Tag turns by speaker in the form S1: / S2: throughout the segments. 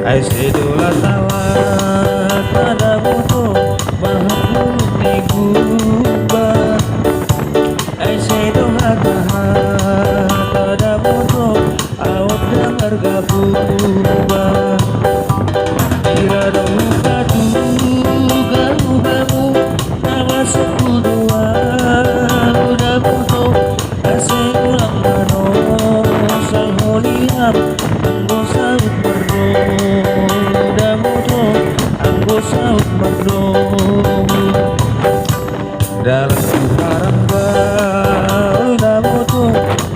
S1: Ai sedola tawa tada boto bahulu miguba ai sedola taha tada boto awak dengar gabuba ira dong padu gabubamu nama sepudua udah boto ase ulang mano salholiam anggosa saut merdom dalam harangga damoto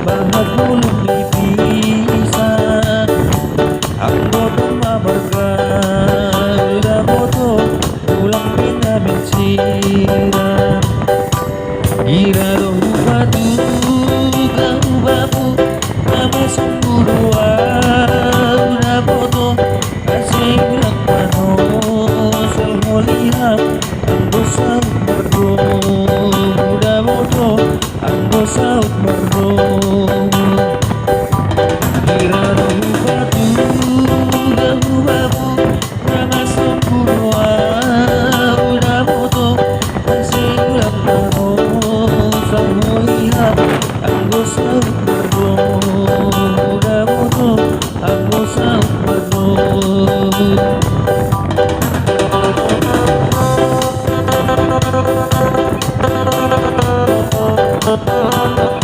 S1: bahag bulong dipisan anggoto mabarga damoto ulang pinaminsira ira dong padu gababu nama sembudua damoto kasih ulang mano lihat anggosa merdom udah bodoh anggosa merdom kira dong batu gabu nama sempurna udah bodoh masih ulang mano sama lihat anggosa merdom udah bodoh anggosa merdom. Thank you.